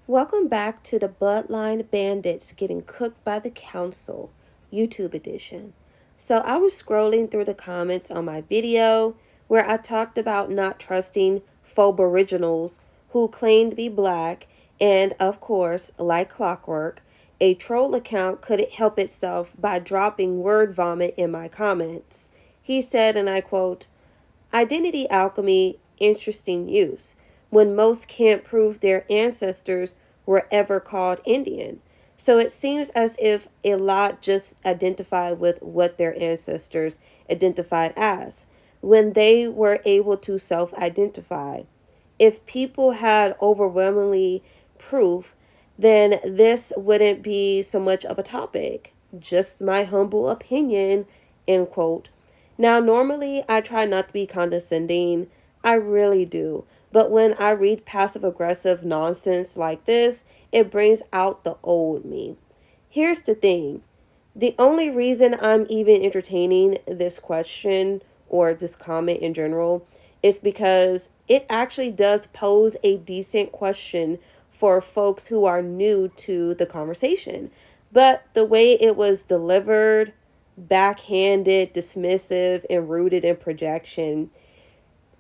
Welcome back to the Bloodline Bandits Getting Cooked by the Council, YouTube edition. So I was scrolling through the comments on my video where I talked about not trusting faux originals who claimed to be black, and of course, like clockwork, a troll account couldn't help itself by dropping word vomit in my comments. He said, and I quote, "Identity alchemy, interesting use, when most can't prove their ancestors were ever called Indian. So it seems as if a lot just identify with what their ancestors identified as when they were able to self identify. If people had overwhelmingly proof, then this wouldn't be so much of a topic. Just my humble opinion," end quote. Now, normally I try not to be condescending. I really do. But when I read passive aggressive nonsense like this, it brings out the old me. Here's the thing. The only reason I'm even entertaining this question or this comment in general is because it actually does pose a decent question for folks who are new to the conversation. But the way it was delivered, backhanded, dismissive, and rooted in projection.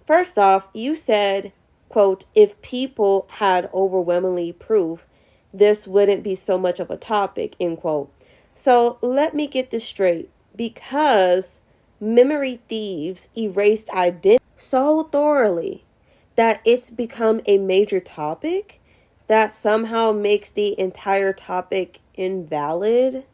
First off, you said, quote, "if people had overwhelmingly proof, this wouldn't be so much of a topic," end quote. So let me get this straight. Because memory thieves erased identity so thoroughly that it's become a major topic, that somehow makes the entire topic invalid.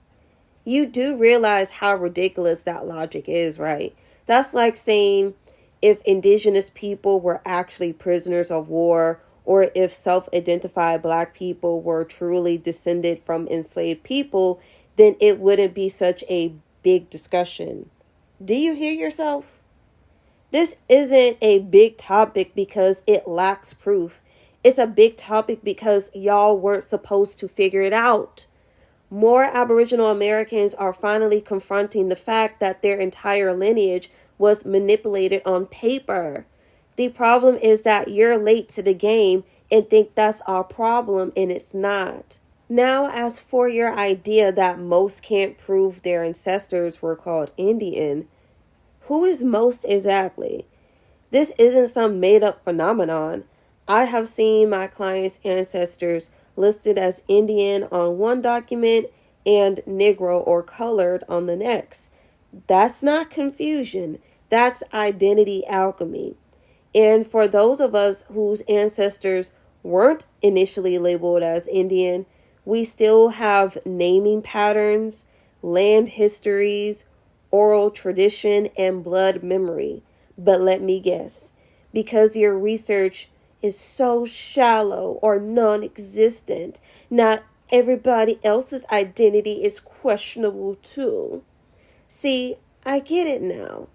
You do realize how ridiculous that logic is, right? That's like saying if indigenous people were actually prisoners of war, or if self-identified black people were truly descended from enslaved people, then it wouldn't be such a big discussion. Do you hear yourself? This isn't a big topic because it lacks proof. It's a big topic because y'all weren't supposed to figure it out. More Aboriginal Americans are finally confronting the fact that their entire lineage was manipulated on paper. The problem is that you're late to the game and think that's our problem, and it's not. Now, as for your idea that most can't prove their ancestors were called Indian, who is most exactly? This isn't some made up phenomenon. I have seen my clients' ancestors listed as Indian on one document and Negro or colored on the next. That's not confusion. That's identity alchemy. And for those of us whose ancestors weren't initially labeled as Indian, we still have naming patterns, land histories, oral tradition, and blood memory. But let me guess, because your research is so shallow or non-existent, not everybody else's identity is questionable too. See, I get it now.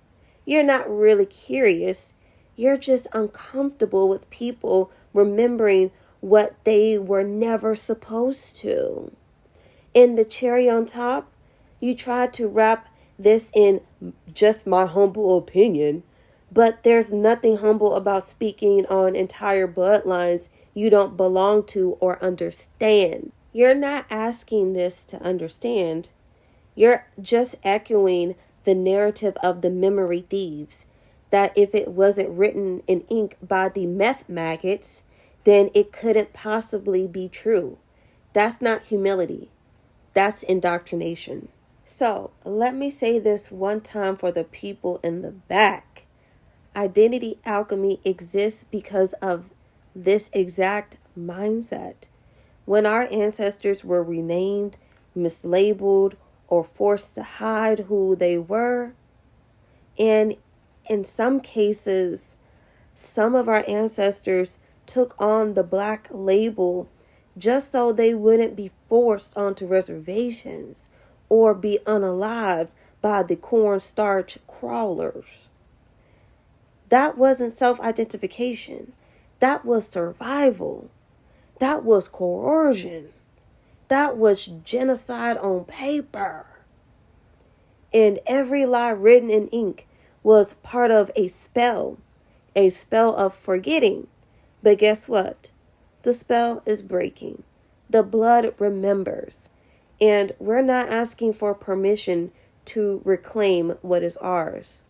You're not really curious. You're just uncomfortable with people remembering what they were never supposed to. And the cherry on top, you tried to wrap this in just my humble opinion, but there's nothing humble about speaking on entire bloodlines you don't belong to or understand. You're not asking this to understand. You're just echoing the narrative of the memory thieves, that if it wasn't written in ink by the meth maggots, then it couldn't possibly be true. That's not humility. That's indoctrination. So, let me say this one time for the people in the back. Identity alchemy exists because of this exact mindset. When our ancestors were renamed, mislabeled, or forced to hide who they were, and in some cases, some of our ancestors took on the black label just so they wouldn't be forced onto reservations or be unalived by the cornstarch crawlers. That wasn't self-identification. That was survival. That was coercion. That was genocide on paper. And every lie written in ink was part of a spell of forgetting. But guess what? the spell is breaking. The blood remembers. And we're not asking for permission to reclaim what is ours.